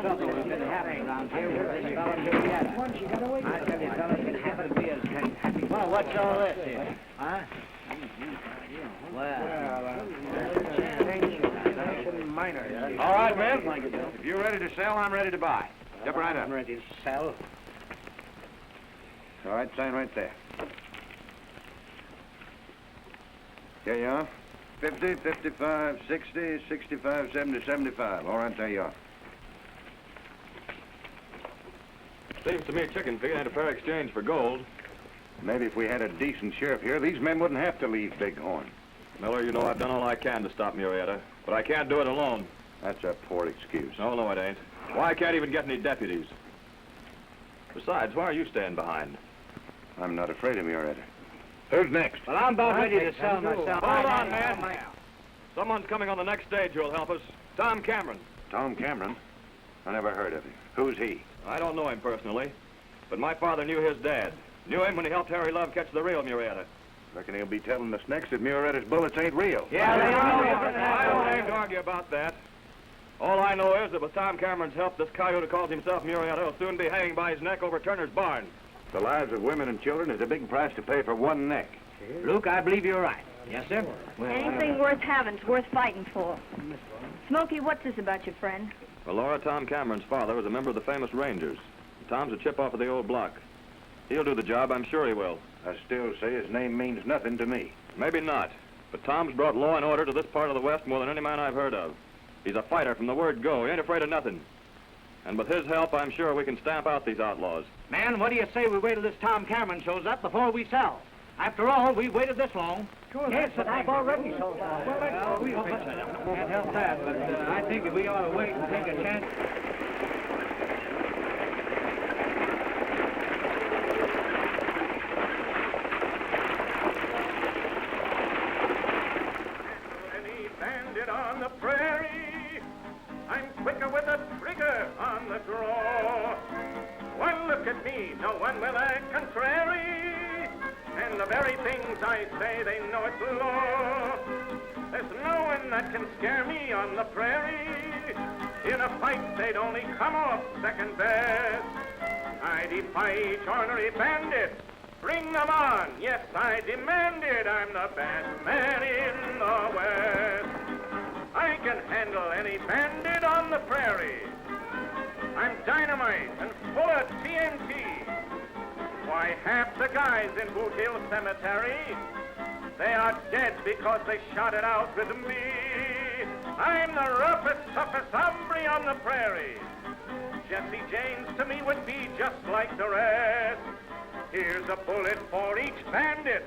trouble has been happening around here with this fellow Murietta. I tell you, fellas, it happened to be as happy. Well, what's all this here? Huh? All right, men. If you're ready to sell, I'm ready to buy. Step right up. I'm ready to sell. All right, sign right there. Here you are. 50, 55, 60, 65, 70, 75. All right, there you are. Seems to me chicken feed ain't a fair exchange for gold. Maybe if we had a decent sheriff here, these men wouldn't have to leave Bighorn. Miller, you know I've done all I can to stop Murietta, but I can't do it alone. That's a poor excuse. No, it ain't. Why, I can't even get any deputies. Besides, why are you staying behind? I'm not afraid of Murietta. Who's next? Well, I'm about ready to sell myself. Hold on, man. Someone's coming on the next stage who'll help us. Tom Cameron. Tom Cameron? I never heard of him. Who's he? I don't know him personally, but my father knew his dad. Knew him when he helped Harry Love catch the real Murietta. Reckon he'll be telling us next that Murietta's bullets ain't real. Yeah, they are. I don't aim to argue about that. All I know is that with Tom Cameron's help, this coyote who calls himself Murietta will soon be hanging by his neck over Turner's barn. The lives of women and children is a big price to pay for one neck. Luke, I believe you're right. Yes, sir? Well, Anything worth having's worth fighting for. Smokey, what's this about your friend? Well, Laura, Tom Cameron's father was a member of the famous Rangers. Tom's a chip off of the old block. He'll do the job, I'm sure he will. I still say his name means nothing to me. Maybe not, but Tom's brought law and order to this part of the West more than any man I've heard of. He's a fighter from the word go. He ain't afraid of nothing. And with his help, I'm sure we can stamp out these outlaws. man, what do you say we wait till this Tom Cameron shows up before we sell? After all, we've waited this long. Sure, yes, but I've already sold out. Well, we can't help that, but I think that we ought to wait and take a chance. Any bandit on the prairie, I'm quicker with a trigger on the draw. Well, look at me, no one will act contrary. And the very things I say, they know it's law. There's no one that can scare me on the prairie. In a fight, they'd only come off second best. I defy each ornery bandit. Bring them on. Yes, I demand it. I'm the best man in the West. I can handle any bandit on the prairie. I'm dynamite and full of TNT. Why, half the guys in Boot Hill Cemetery, they are dead because they shot it out with me. I'm the roughest, toughest hombre on the prairie. Jesse James to me would be just like the rest. Here's a bullet for each bandit.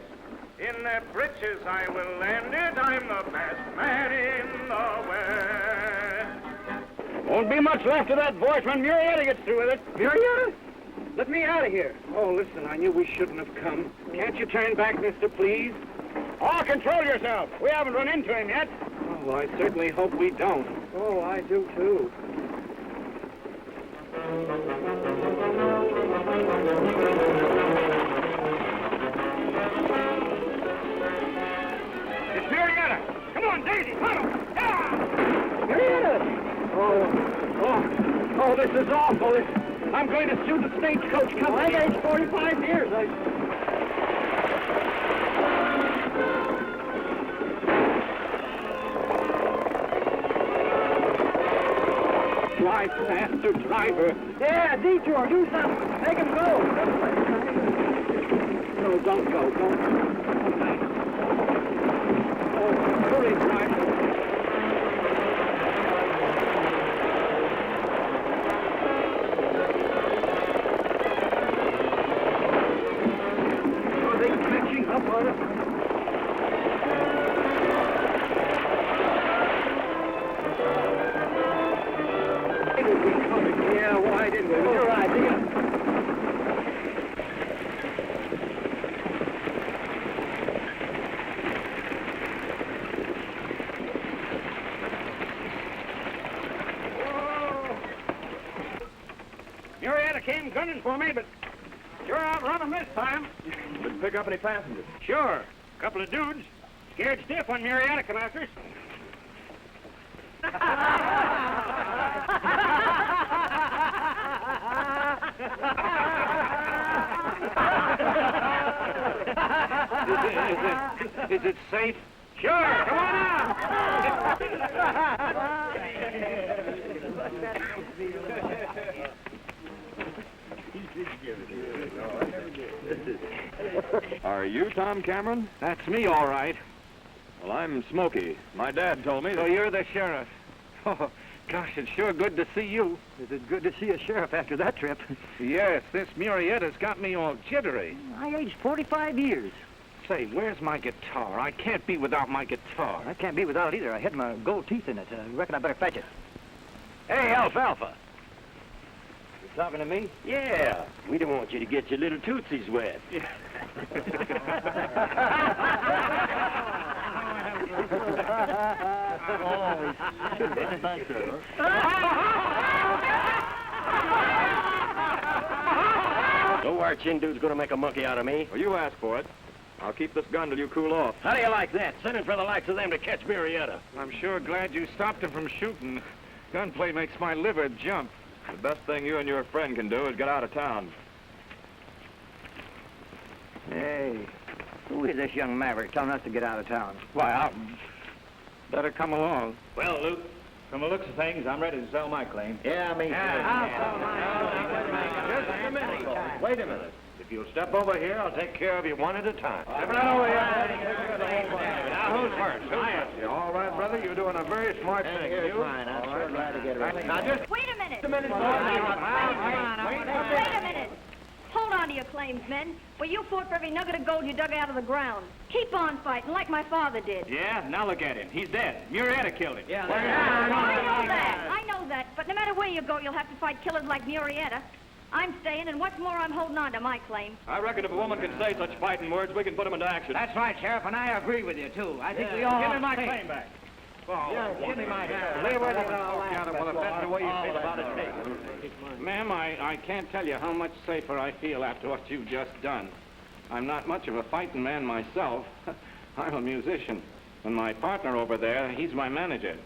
In their breeches I will land it. I'm the best man in the West. Won't be much left of that voice when Murietta gets through with it. Murietta? Let me out of here. Oh, listen, I knew we shouldn't have come. Can't you turn back, mister, please? Oh, control yourself. We haven't run into him yet. Oh, well, I certainly hope we don't. Oh, I do, too. It's Murietta. Come on, Daisy, follow. Yeah! Murietta! Oh, this is awful. I'm going to sue the stagecoach company. Well, I've aged 45 years. Drive faster, driver. Yeah, detour, do something. Make him go. No, don't go. Don't. Oh, hurry, driver. Up on it. Yeah, why didn't we? You're right, Murietta came gunning for me, but you're outrun him this time. Didn't pick up any passengers. Sure. A couple of dudes. Scared stiff when Murietta come after us. Is it safe? Sure, come on out! Are you Tom Cameron? That's me, all right. Well, I'm Smokey. My dad told me So that... you're the sheriff. Oh, gosh, it's sure good to see you. Is it good to see a sheriff after that trip? Yes, this Murrieta's got me all jittery. I aged 45 years. Say, where's my guitar? I can't be without my guitar. I can't be without it either. I had my gold teeth in it. I reckon I better fetch it. Hey, Alfalfa. You talking to me? Yeah, we don't want you to get your little tootsies wet. Don't worry, Chindu's gonna make a monkey out of me. Well, you asked for it. I'll keep this gun till you cool off. How do you like that? Sending for the likes of them to catch Murrieta. I'm sure glad you stopped him from shooting. Gunplay makes my liver jump. The best thing you and your friend can do is get out of town. Hey, who is this young maverick telling us to get out of town? Why, I'll... Better come along. Well, Luke. From the looks of things, I'm ready to sell my claim. Yeah, me too. Just a minute. Wait a minute. If you'll step over here, I'll take care of you one at a time. Step right over here. Now, who's first? All right, brother, you're doing a very smart thing. Here's mine. I'm sure glad to get it. Now, just Wait a minute. a minute. Wait a minute. Hold on to your claims, men. Well, you fought for every nugget of gold you dug out of the ground. Keep on fighting like my father did. Yeah, now look at him. He's dead. Murrieta killed him. I know that. But no matter where you go, you'll have to fight killers like Murrieta. I'm staying, and what's more, I'm holding on to my claim. I reckon if a woman can say such fighting words, we can put them into action. That's right, Sheriff, and I agree with you, too. I think we all... Give me my claim back. Give me my claim. Leave it alone. Well, if that's the way you feel about it, take it. Ma'am, I can't tell you how much safer I feel after what you've just done. I'm not much of a fighting man myself. I'm a musician. And my partner over there, he's my manager.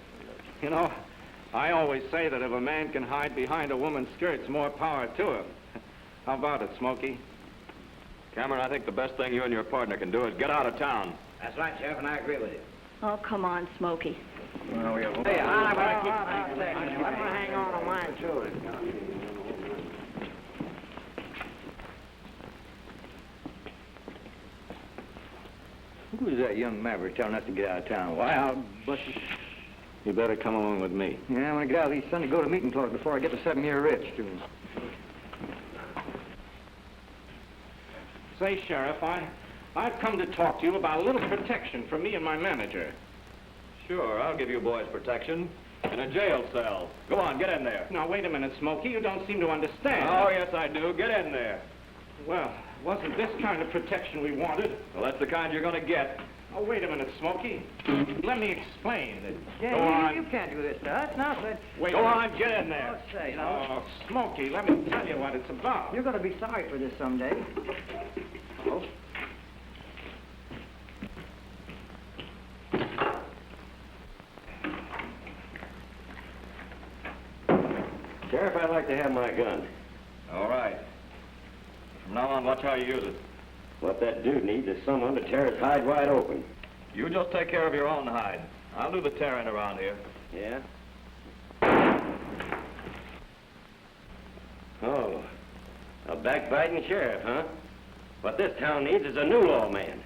You know, I always say that if a man can hide behind a woman's skirts, more power to him. How about it, Smokey? Cameron, I think the best thing you and your partner can do is get out of town. That's right, Sheriff, and I agree with you. Oh, come on, Smokey. Hey, I'm gonna hang on to mine, too. Who's that young maverick telling us to get out of town? Why, I'll bust you. You better come along with me. Yeah, I'm gonna get out of these Sunday go to meeting clothes before I get the 7-year rich, too. Say, Sheriff, I've come to talk to you about a little protection for me and my manager. Sure, I'll give you boys protection. In a jail cell. Go on, get in there. Now, wait a minute, Smokey. You don't seem to understand. Oh, yes, I do. Get in there. Well, wasn't this kind of protection we wanted? Well, that's the kind you're going to get. Oh, wait a minute, Smokey. Let me explain. Yeah, Go on. you can't do this to us. Now, but... Wait Go a minute. on, get in there. Oh, say, now, Oh, Smokey, let me tell you what it's about. you're gonna be sorry for this someday. Oh. Sheriff, I'd like to have my gun. All right. From now on, watch how you use it. What that dude needs is someone to tear his hide wide open. You just take care of your own hide. I'll do the tearing around here. Yeah? Oh, a backbiting sheriff, huh? What this town needs is a new lawman.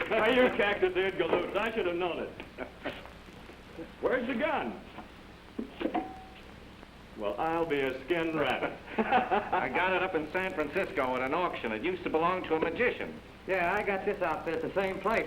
Now, you cactus-eared galoots, I should have known it. Where's the gun? Well, I'll be a skinned rabbit. I got it up in San Francisco at an auction. It used to belong to a magician. Yeah, I got this outfit at the same place.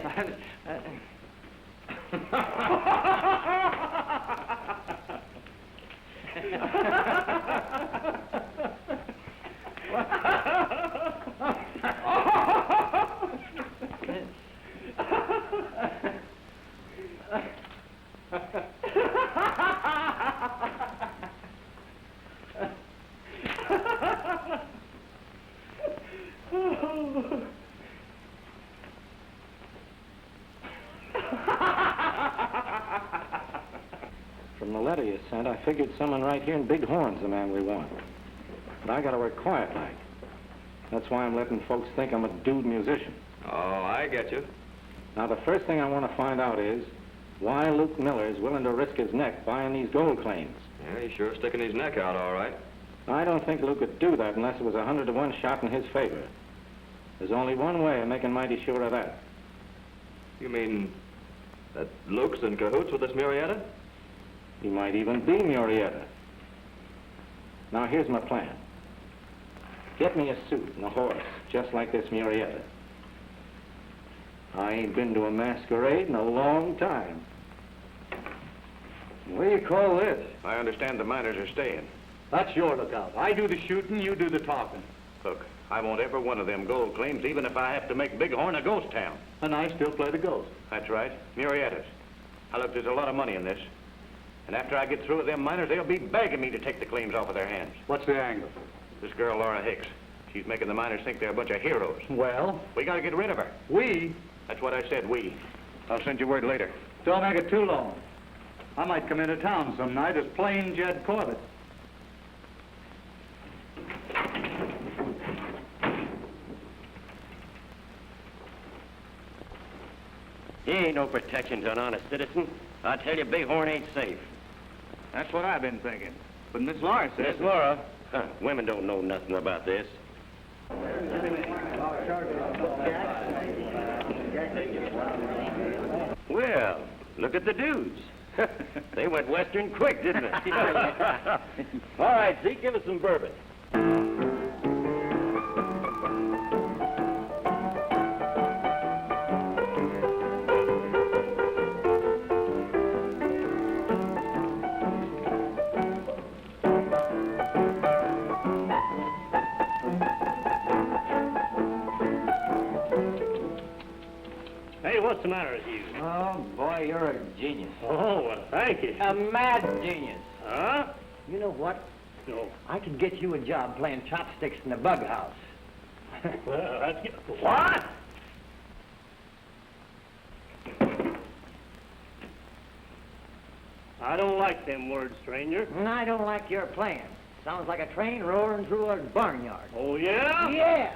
cent, I figured someone right here in Big Horn's the man we want. But I gotta work quiet like. That's why I'm letting folks think I'm a dude musician. Oh, I get you. Now, the first thing I want to find out is why Luke Miller is willing to risk his neck buying these gold claims. Yeah, he's sure sticking his neck out, all right. I don't think Luke would do that unless it was 100-to-1 shot in his favor. There's only one way of making mighty sure of that. You mean that Luke's in cahoots with this Murietta? He might even be Murietta. Now, here's my plan. Get me a suit and a horse, just like this Murietta. I ain't been to a masquerade in a long time. What do you call this? I understand the miners are staying. That's your lookout. I do the shooting, you do the talking. Look, I want every one of them gold claims, even if I have to make Bighorn a ghost town. And I still play the ghost. That's right, Murietta's. Now, look, there's a lot of money in this. And after I get through with them miners, they'll be begging me to take the claims off of their hands. What's the angle? This girl, Laura Hicks, she's making the miners think they're a bunch of heroes. Well? We gotta get rid of her. We? That's what I said, we. I'll send you word later. Don't make it too long. I might come into town some night as plain Jed Corbett. He ain't no protection to an honest citizen. I tell you, Bighorn ain't safe. That's what I've been thinking. But Miss Laura says... Miss Laura, women don't know nothing about this. Well, look at the dudes. They went western quick, didn't they? All right, Zeke, give us some bourbon. Hey, what's the matter with you? Oh, boy, you're a genius. Oh, well, thank you. A mad genius. Huh? You know what? No. I could get you a job playing chopsticks in the bug house. Well, that's... What? I don't like them words, stranger. And I don't like your playing. Sounds like a train roaring through a barnyard. Oh, yeah? Yeah.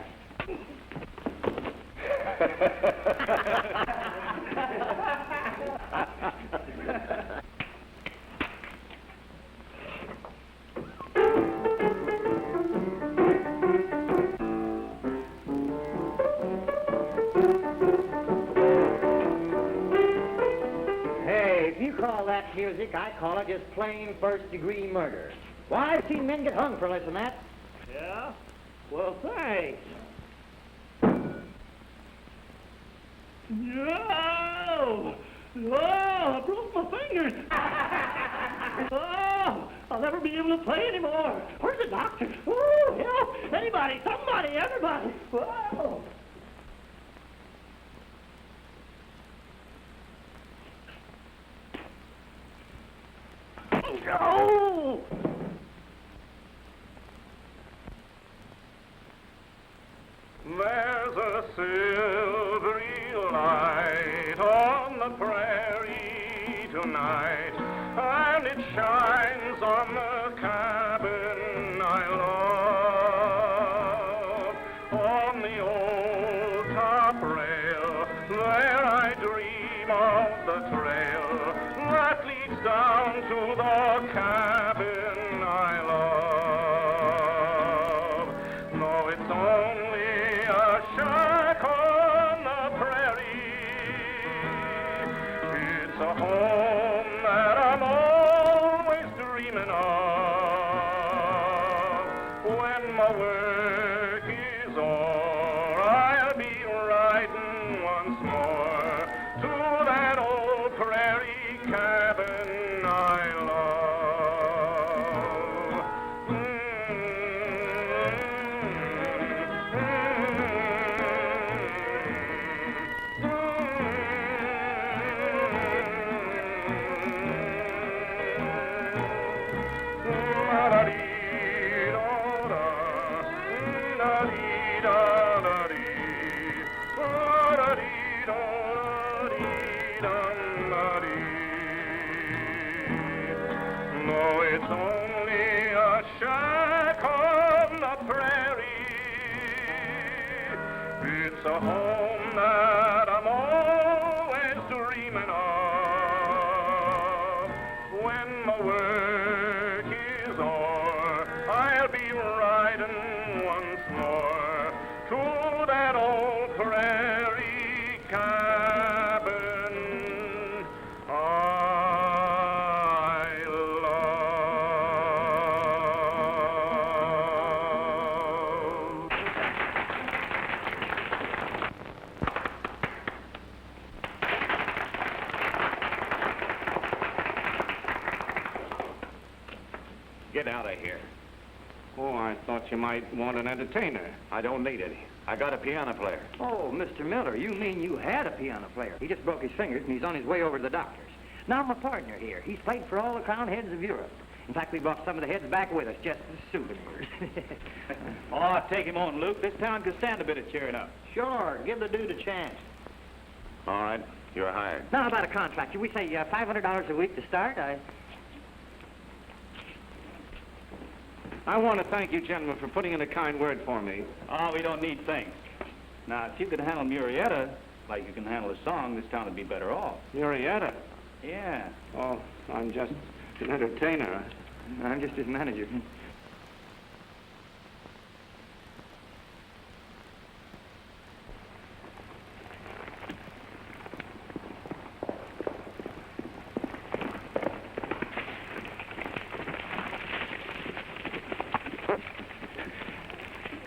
Hey, if you call that music, I call it just plain first-degree murder. Why, I've seen men get hung for less than that. Yeah? Well, thanks. No! Oh, I broke my fingers. Oh, I'll never be able to play anymore. Where's the doctor? Oh, help! Anybody, somebody, everybody. Whoa! Oh! There's a silvery light on the prairie tonight, and it shines on the cabin I love. On the old top rail, there I dream of the trail that leads down to the cabin I love. No, it's only a shack on the prairie. It's a home that I'm always dreaming of. When my work is o'er, I'll be riding once more to that old prairie cabin I love. the shack on the prairie. It's a home that I'm always dreaming of. When my work is o'er, I'll be riding once more to that old prairie cabin I love. Get out of here. Oh, I thought you might want an entertainer. I don't need any. I got a piano player. Oh, Mr. Miller, you mean you had a piano player. He just broke his fingers, and he's on his way over to the doctor's. Now, my partner here, he's played for all the crowned heads of Europe. In fact, we brought some of the heads back with us, just as souvenirs. Oh, take him on, Luke. This town could stand a bit of cheering up. Sure, give the dude a chance. All right, you're hired. Now, about a contract, should we say $500 a week to start? I want to thank you, gentlemen, for putting in a kind word for me. Oh, we don't need thanks. Now, if you could handle Murietta like you can handle a song, this town would be better off. Murietta. Yeah. Oh, I'm just an entertainer. I'm just his manager.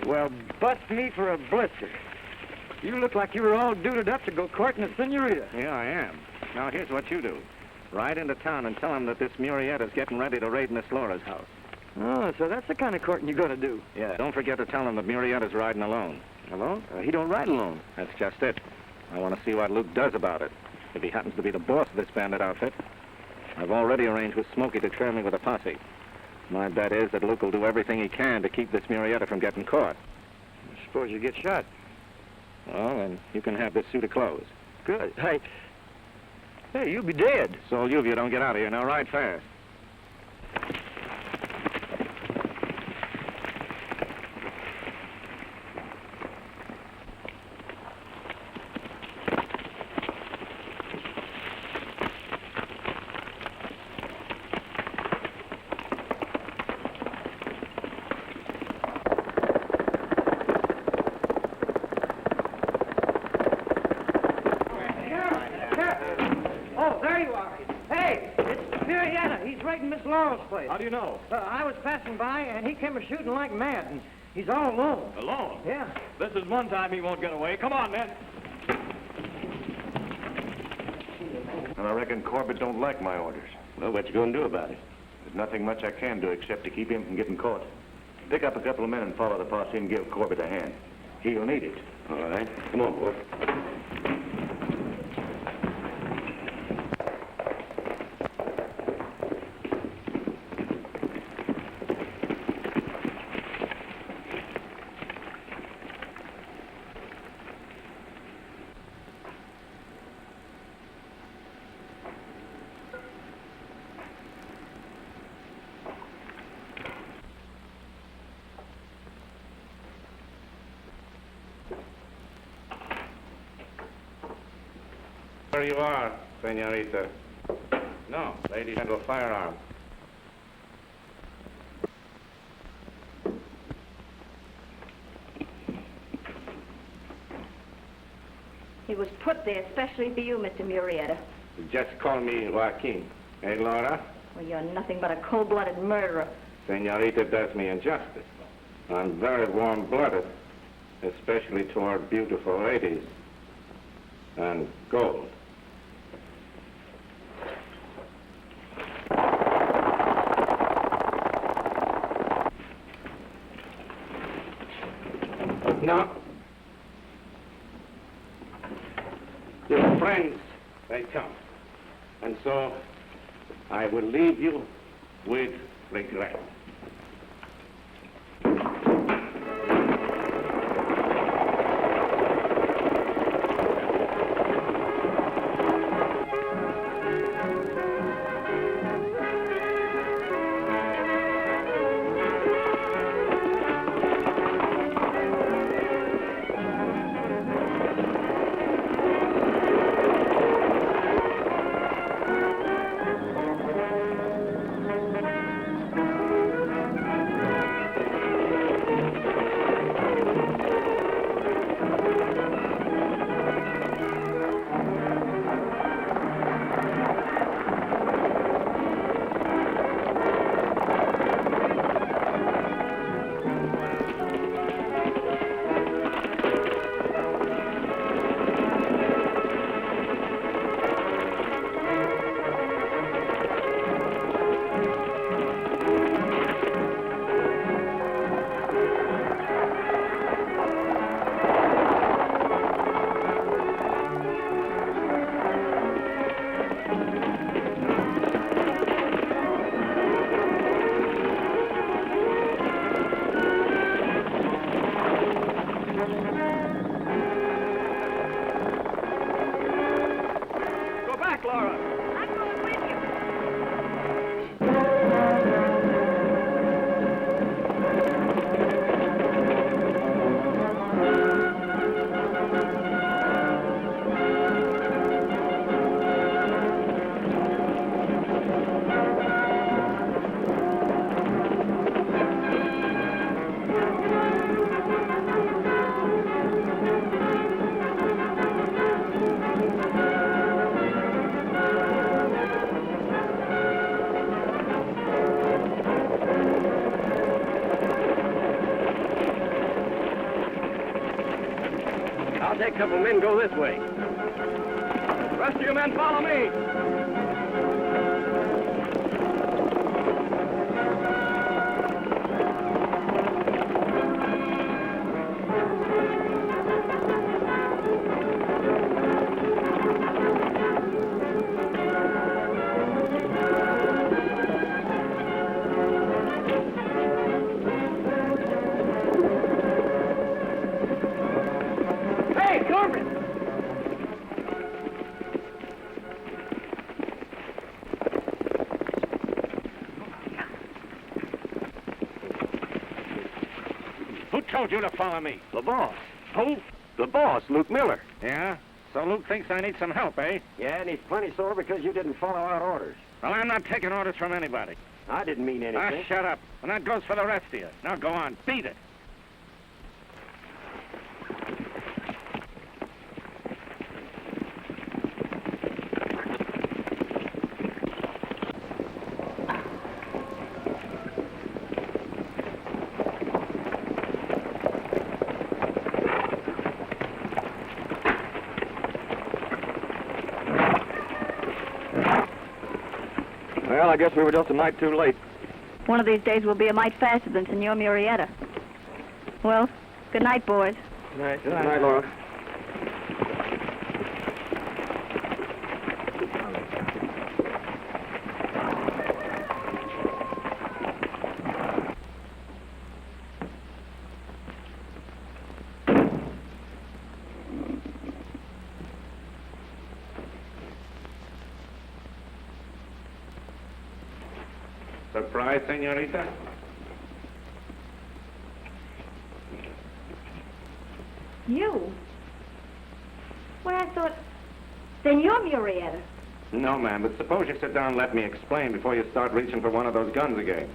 Well, bust me for a blister. You look like you were all duded up to go courting a senorita. Yeah, I am. Now, here's what you do. Ride into town and tell him that this Murietta's getting ready to raid Miss Laura's house. Oh, so that's the kind of courting you're going to do. Yeah, don't forget to tell him that Murietta's riding alone. Alone? He don't ride alone. That's just it. I want to see what Luke does about it. If he happens to be the boss of this bandit outfit. I've already arranged with Smokey to trail me with a posse. My bet is that Luke will do everything he can to keep this Murietta from getting caught. I suppose you get shot. Well, then you can have this suit of clothes. Good. Hey, you'll be dead. So you if you don't get out of here. Now ride fast. Oh, there you are. Hey, it's Murietta. He's raiding Miss Laurel's place. How do you know? I was passing by, and he came a-shooting like mad, and he's all alone. Alone? Yeah. This is one time he won't get away. Come on, men. And I reckon Corbett don't like my orders. Well, what you gonna do about it? There's nothing much I can do except to keep him from getting caught. Pick up a couple of men and follow the posse and give Corbett a hand. He'll need it. All right. Come on, boy. There you are, senorita. No, lady handle firearm. He was put there especially for you, Mr. Murietta. Just call me Joaquin. Hey, Laura? Well, you're nothing but a cold-blooded murderer. Senorita does me injustice. I'm very warm-blooded, especially toward beautiful ladies. And gold. Now, your friends, they come. And so, I will leave you with regret. I'll take a couple men go this way. The rest of you men follow me. Hey, Corbin! Who told you to follow me? The boss. Who? The boss, Luke Miller. Yeah? So Luke thinks I need some help, eh? Yeah, and he's plenty sore because you didn't follow our orders. Well, I'm not taking orders from anybody. I didn't mean anything. Ah, shut up. And that goes for the rest of you. Now go on, beat it. Well, I guess we were just a night too late. One of these days we'll be a mite faster than Senor Murrieta. Well, good night, boys. Good night. Good night, Laura. Surprise, senorita? You? Well, I thought... Senor Murrieta. No, ma'am, but suppose you sit down and let me explain before you start reaching for one of those guns again.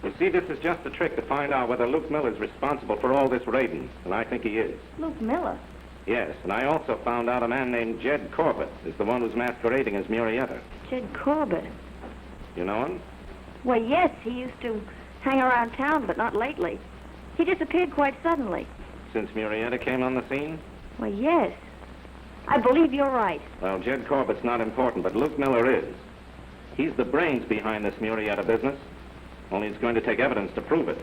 You see, this is just a trick to find out whether Luke Miller's responsible for all this raiding, and I think he is. Luke Miller? Yes, and I also found out a man named Jed Corbett is the one who's masquerading as Murrieta. Jed Corbett. You know him? Well, yes, he used to hang around town, but not lately. He disappeared quite suddenly. Since Murrieta came on the scene? Well, yes. I believe you're right. Well, Jed Corbett's not important, but Luke Miller is. He's the brains behind this Murrieta business. Only it's going to take evidence to prove it.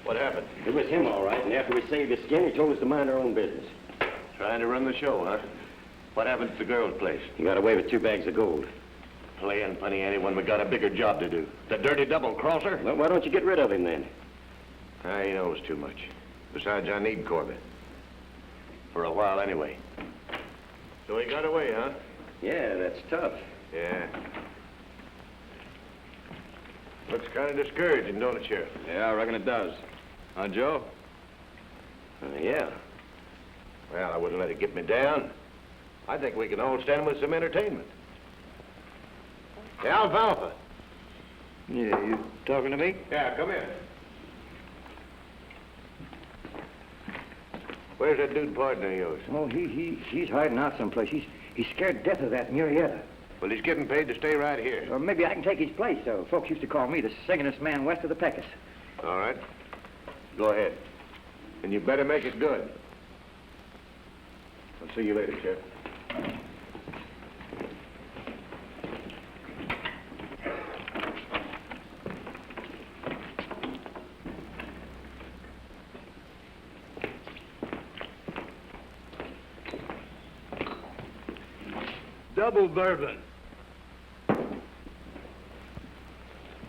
What happened? It was him, all right, and after we saved his skin, he told us to mind our own business. Trying to run the show, huh? What happened at the girl's place? He got away with 2 bags of gold. Playing funny any when we got a bigger job to do. The dirty double-crosser? Well, why don't you get rid of him, then? He knows too much. Besides, I need Corbett. For a while, anyway. So he got away, huh? Yeah, that's tough. Yeah. Looks kind of discouraging, don't it, Sheriff? Yeah, I reckon it does. Huh, Joe? Yeah. Well, I wouldn't let it get me down. I think we can all stand with some entertainment. Hey, Alfalfa. Yeah, you talking to me? Yeah, come in. Where's that dude partner of yours? Oh, he's hiding out someplace. He's scared to death of that Murrieta. Well, he's getting paid to stay right here. Or maybe I can take his place, though. Folks used to call me the singingest man west of the Pecos. All right. Go ahead. And you better make it good. I'll see you later, Sheriff. Double bourbon.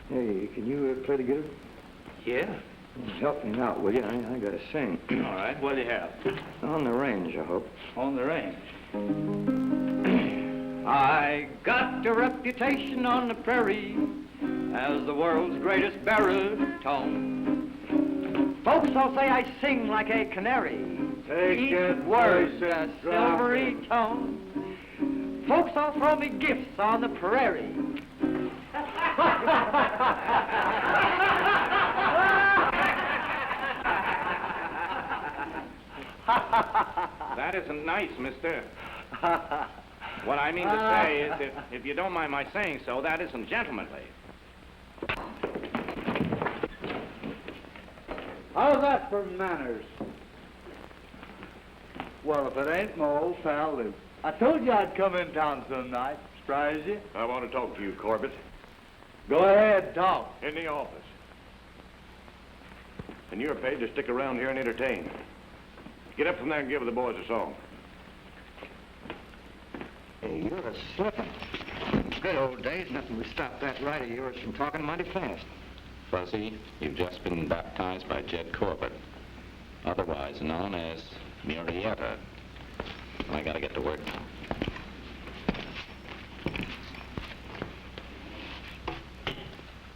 Hey, can you play the guitar? Yeah. Help me out, will you? I gotta sing. All right, what do you have? On the range, I hope. On the range. I got a reputation on the prairie as the world's greatest baritone. Folks all say I sing like a canary. Each word's a silvery tone. Folks all throw me gifts on the prairie. That isn't nice, mister. What I mean to say is, if you don't mind my saying so, that isn't gentlemanly. How's that for manners? Well, if it ain't my old pal Luke. I told you I'd come in town some night. Surprise you. I want to talk to you, Corbett. Go ahead, talk. In the office. And you're paid to stick around here and entertain. Get up from there and give the boys a song. Hey, you're a slipper. Good old days, nothing would stop that right of yours from talking mighty fast. Fuzzy, you've just been baptized by Jed Corbett, otherwise known as Murrieta. I gotta get to work now.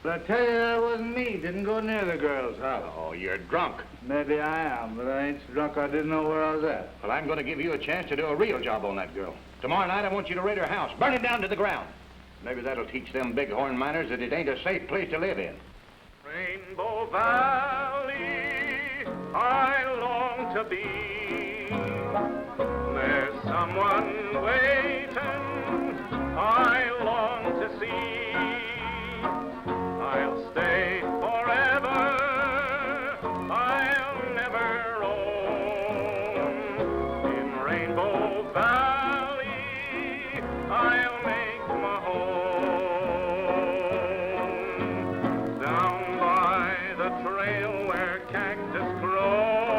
But I tell you, that wasn't me. Didn't go near the girl's house. Oh, you're drunk. Maybe I am, but I ain't so drunk I didn't know where I was at. Well, I'm going to give you a chance to do a real job on that girl. Tomorrow night, I want you to raid her house. Burn it down to the ground. Maybe that'll teach them bighorn miners that it ain't a safe place to live in. Rainbow Valley, I long to be. There's someone waiting, I long to see. I'll stay forever, I'll never roam. In Rainbow Valley, I'll make my home. Down by the trail where cactus grow,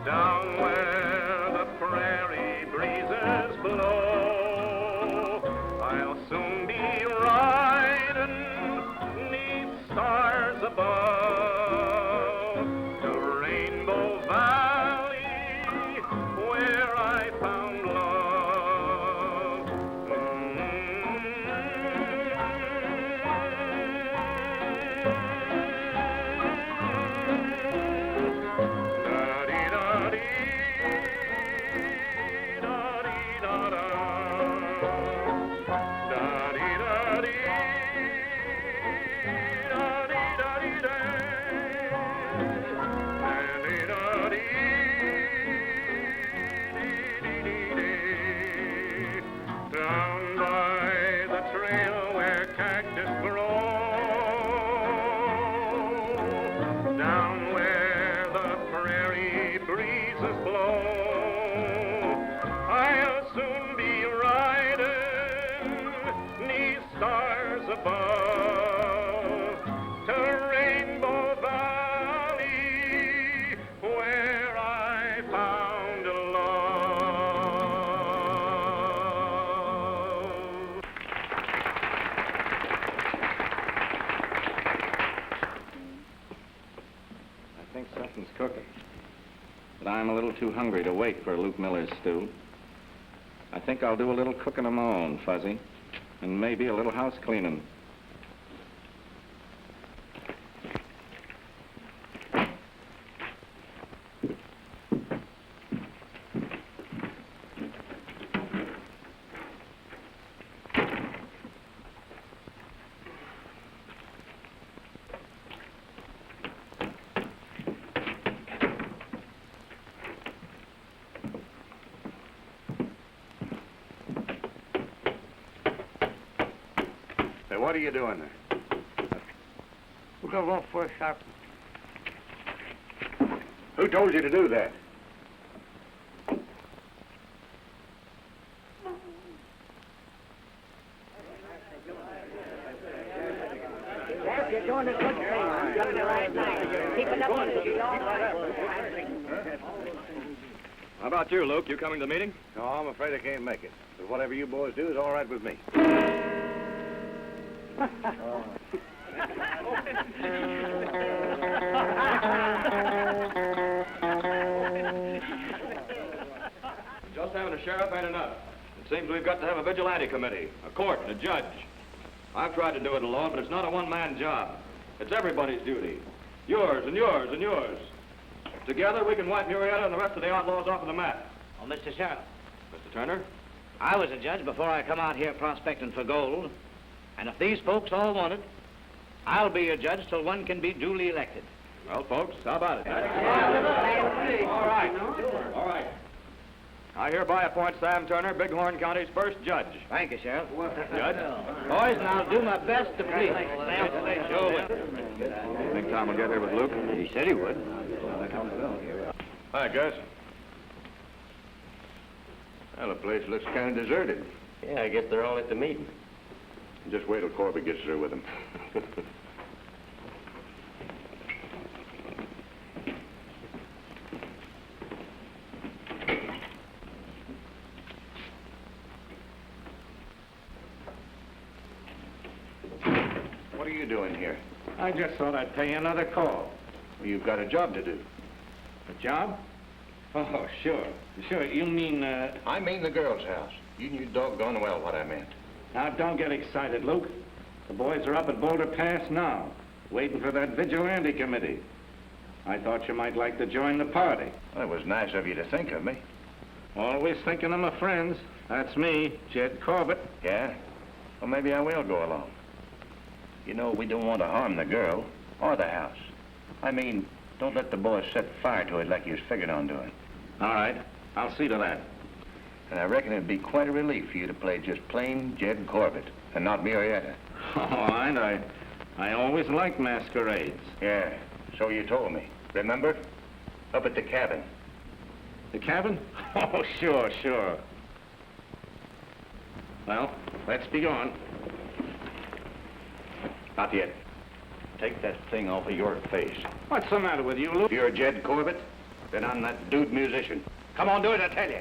down where the prairie breezes blow, I'll soon be riding 'neath stars above to Rainbow Valley where I found love. Da-dee-da-dee, da-dee-da-da. Da-dee-da-dee, da-dee-da-dee-dee-dee-dee-dee. Down by the trail where cactus grow, down where the prairie breezes blow, I'll soon be riding 'neath stars above to Rainbow Valley where I found love. I think something's cooking. But I'm a little too hungry to wait for Luke Miller's stew. I think I'll do a little cooking of my own, Fuzzy. And maybe a little house cleaning. Hey, what are you doing there? We're gonna go for a shot. Who told you to do that? You're doing a good thing. You're doing the right thing. Keep it up on the How about you, Luke? You coming to the meeting? No, I'm afraid I can't make it. But whatever you boys do is all right with me. Just having a sheriff ain't enough. It seems we've got to have a vigilante committee, a court, and a judge. I've tried to do it alone, but it's not a one-man job. It's everybody's duty. Yours and yours and yours. Together, we can wipe Murrieta and the rest of the outlaws off of the map. Oh, Mr. Sheriff, Mr. Turner? I was a judge before I come out here prospecting for gold. And if these folks all want it, I'll be a judge till one can be duly elected. Well, folks, how about it? All right. All right. I hereby appoint Sam Turner, Bighorn County's first judge. Thank you, Sheriff. Judge? Boys, and I'll do my best to please. Think Tom will get here with Luke? He said he would. Hi, Gus. Well, the place looks kind of deserted. Yeah, I guess they're all at the meeting. Just wait till Corbett gets through with them. What are you doing here? I just thought I'd pay you another call. Well, you've got a job to do. A job? Oh, sure. Sure, you mean, I mean the girl's house. You knew doggone well what I meant. Now, don't get excited, Luke. The boys are up at Boulder Pass now, waiting for that vigilante committee. I thought you might like to join the party. Well, it was nice of you to think of me. Always thinking of my friends. That's me, Jed Corbett. Yeah? Well, maybe I will go along. You know, we don't want to harm the girl or the house. I mean, don't let the boys set fire to it like you was figuring on doing. All right, I'll see to that. And I reckon it'd be quite a relief for you to play just plain Jed Corbett and not Murietta. Oh, and I always liked masquerades. Yeah, so you told me. Remember? Up at the cabin. The cabin? Oh, sure, sure. Well, let's be gone. Not yet. Take that thing off of your face. What's the matter with you, Luke? You're Jed Corbett, then I'm that dude musician. Come on, do it, I tell you.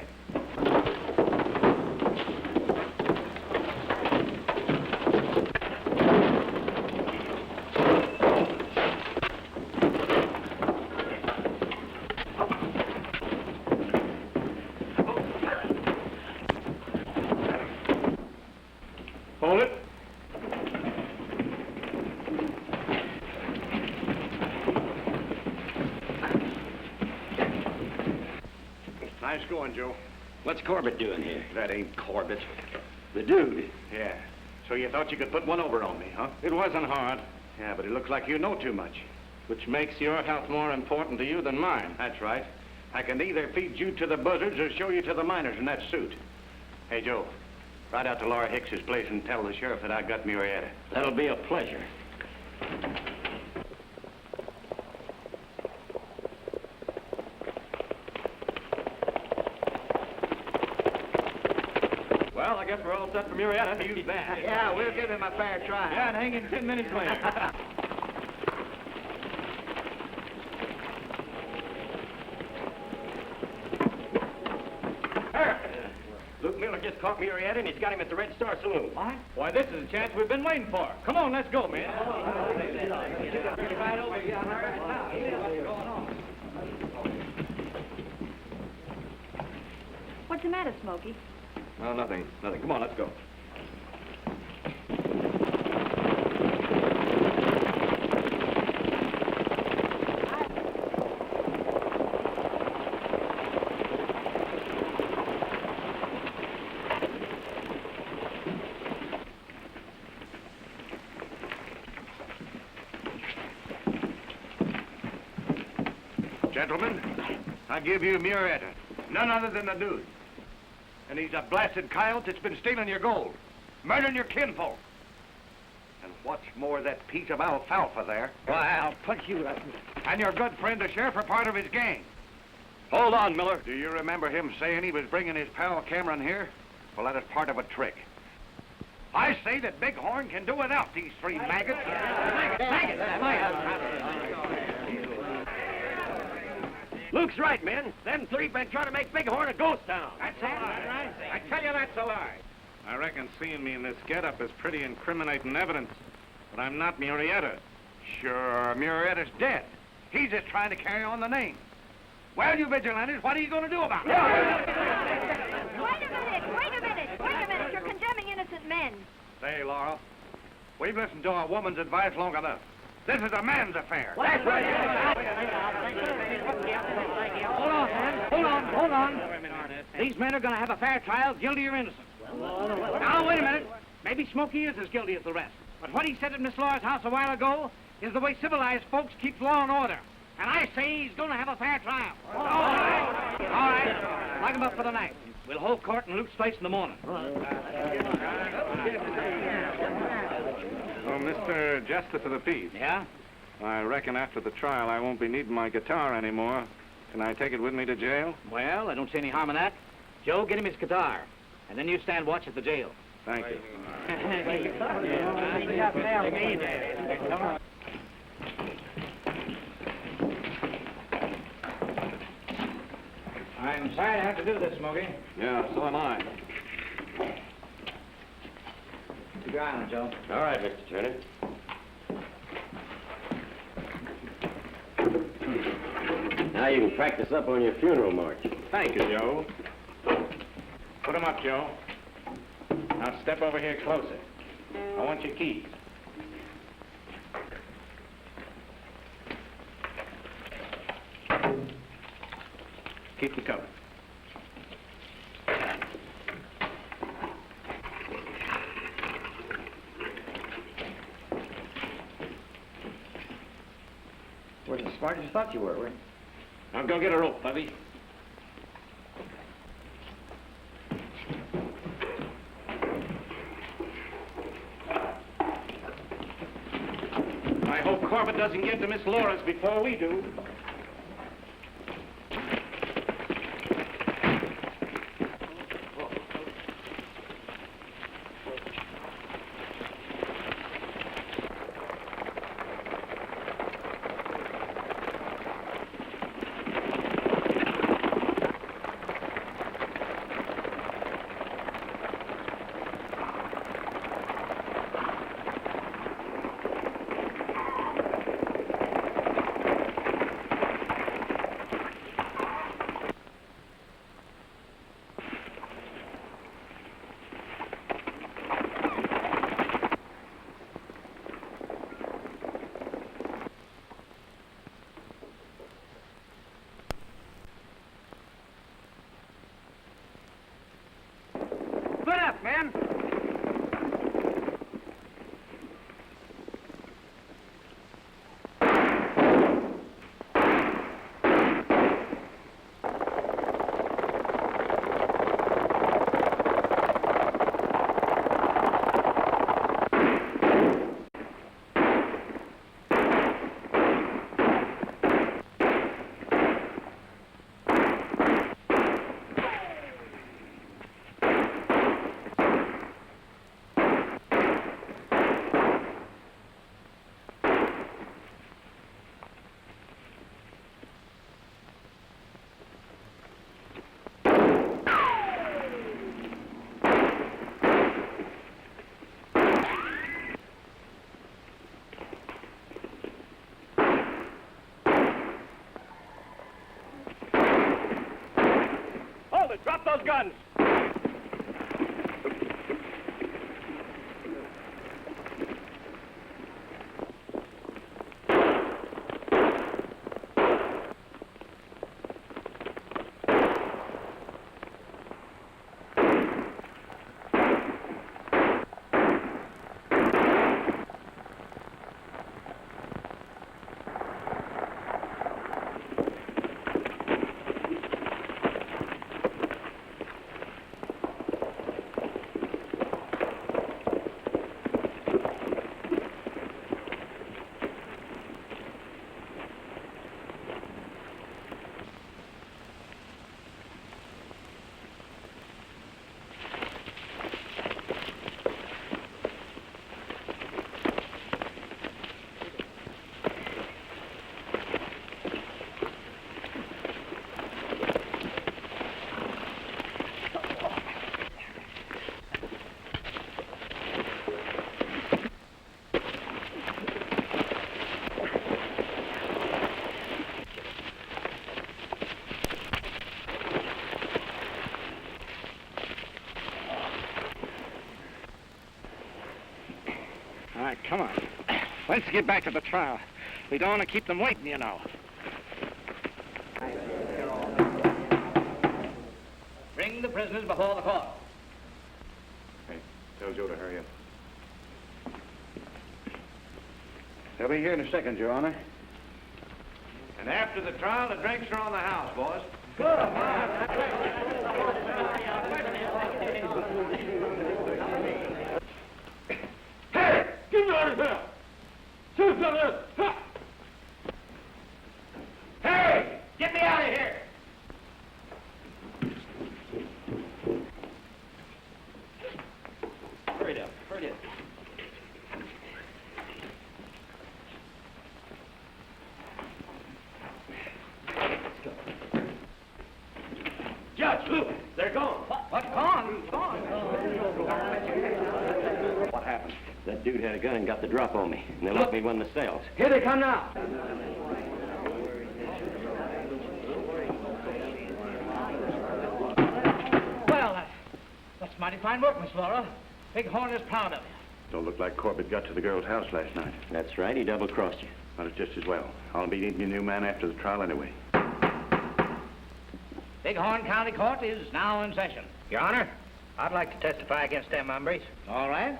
Hold it. Nice going, Joe. What's Corbett doing here? That ain't Corbett. The dude. Yeah. So you thought you could put one over on me, huh? It wasn't hard, Yeah, but it looks like you know too much. which makes your health more important to you than mine. That's right. I can either feed you to the buzzards or show you to the miners in that suit. Hey, Joe, ride out to Laura Hicks's place and tell the sheriff that I got Murietta. That'll be a pleasure. Well, I guess we're all set for Murietta. You bet. Yeah, we'll give him a fair try. Yeah, and hang in 10 minutes later. Luke Miller just caught Murietta, and he's got him at the Red Star Saloon. What? Why, this is a chance we've been waiting for. Come on, let's go, man. What's the matter, Smokey? No, nothing. Come on, let's go. Gentlemen, I give you Murietta. None other than the dude. And he's a blasted coyote that's been stealing your gold, murdering your kinfolk. And what's more, that piece of alfalfa there. Why, I'll punch you right. And your good friend, the sheriff, are part of his gang. Hold on, Miller. Do you remember him saying he was bringing his pal Cameron here? Well, that is part of a trick. I say that Bighorn can do without these three maggots. Luke's right, men. Them three been trying to make Bighorn a ghost town. That's it. Right. I tell you, that's a lie. I reckon seeing me in this getup is pretty incriminating evidence. But I'm not Murietta. Sure, Murietta's dead. He's just trying to carry on the name. Well, you vigilantes, what are you going to do about it? Wait a minute. You're condemning innocent men. Say, Laura, we've listened to a woman's advice long enough. This is a man's affair. That's right. Hold on. These men are going to have a fair trial, guilty or innocent. Now, wait a minute. Maybe Smokey is as guilty as the rest. But what he said at Miss Laura's house a while ago is the way civilized folks keep law and order. And I say he's going to have a fair trial. All right. All right, lock him up for the night. We'll hold court in Luke's place in the morning. Oh, Mr. Justice of the Peace. Yeah? I reckon after the trial I won't be needing my guitar anymore. Can I take it with me to jail? Well, I don't see any harm in that. Joe, get him his guitar. And then you stand watch at the jail. Thank you. I'm sorry to have to do this, Smokey. Yeah, so am I. Keep your eye on it, Joe. All right, Mr. Turner. Now you can practice up on your funeral march. Thank you, Joe. Put 'em up, Joe. Now step over here closer. I want your keys. Keep the cover. We're as smart as you thought you were, weren't you? Now go get a rope, Bubby. I hope Corbett doesn't get to Miss Laura's before we do. Split up, man. Hold it! Drop those guns! All right, come on. Let's get back to the trial. We don't want to keep them waiting, you know. Bring the prisoners before the court. Hey, tell Joe to hurry up. They'll be here in a second, Your Honor. And after the trial, the drinks are on the house, boys. Hey! Get me out of here! Shoot something! Hey! Get me out of here! Hurry up, hurry up. Judge, look, they're gone. What? Gone? Gone? What happened? That dude had a gun and got the drop on me, and they let me run the sales. Here they come now. Well, that's mighty fine work, Miss Laura. Big Horn is proud of you. Don't look like Corbett got to the girl's house last night. That's right, he double-crossed you. Well, it's just as well. I'll be needing a new man after the trial anyway. Bighorn County Court is now in session. Your Honor, I'd like to testify against them hombres. All right.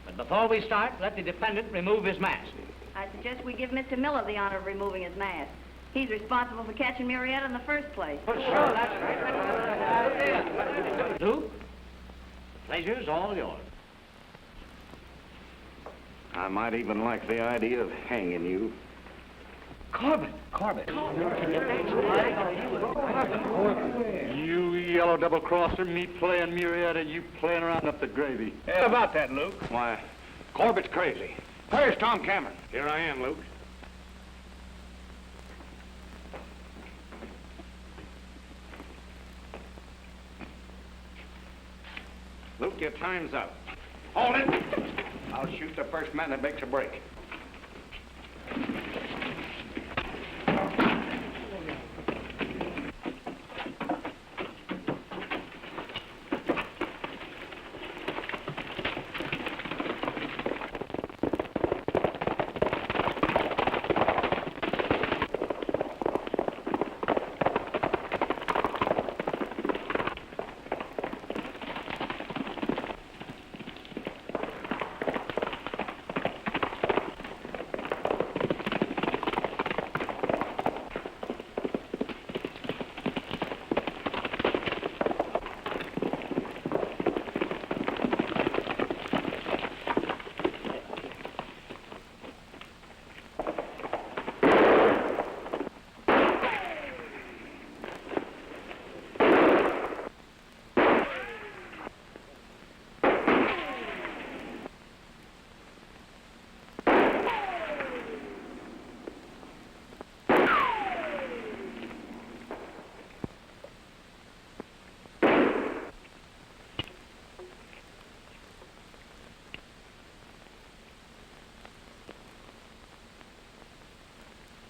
But before we start, let the defendant remove his mask. I suggest we give Mr. Miller the honor of removing his mask. He's responsible for catching Murietta in the first place. Sure, that's right. Luke, pleasure's all yours. I might even like the idea of hanging you. Corbett. You yellow double-crosser, me playing Murietta, you playing around up the gravy. How about that, Luke? Why, Corbett's crazy. Where's Tom Cameron? Here I am, Luke. Luke, your time's up. Hold it! I'll shoot the first man that makes a break.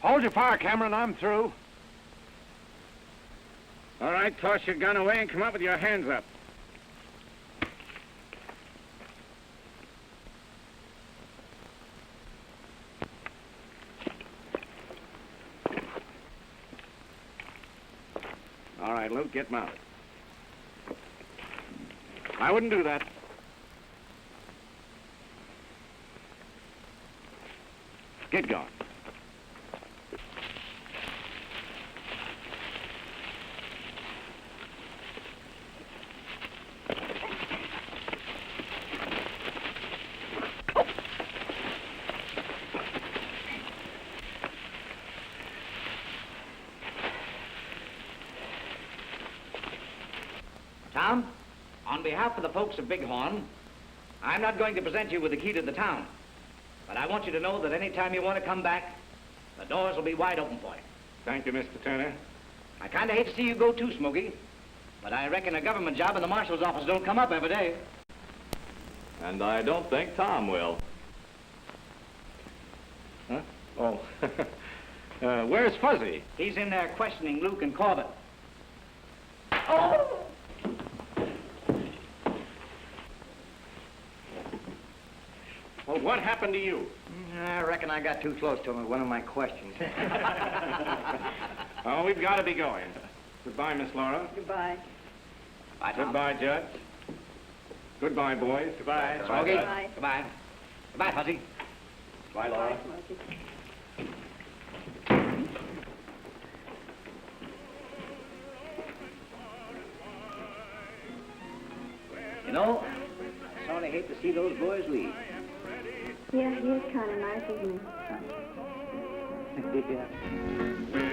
Hold your fire, Cameron. I'm through. All right, toss your gun away and come up with your hands up. All right, Luke, get mounted. I wouldn't do that. Get going. Tom, on behalf of the folks of Bighorn, I'm not going to present you with the key to the town. But I want you to know that any time you want to come back, the doors will be wide open for you. Thank you, Mr. Turner. I kind of hate to see you go too, Smokey, but I reckon a government job in the marshal's office don't come up every day. And I don't think Tom will. Huh? Oh. Where's Fuzzy? He's in there questioning Luke and Corbett. Oh! Well, what happened to you? I reckon I got too close to him with one of my questions. Oh, we've got to be going. Goodbye, Miss Laura. Goodbye. Bye, Tom. Goodbye, Judge. Goodbye, boys. Goodbye. Smokey. Goodbye. Goodbye. Goodbye, Fuzzy. Bye, Laura. know, I sort of hate to see those boys leave. Yeah, he is kind of nice, isn't he? Yeah.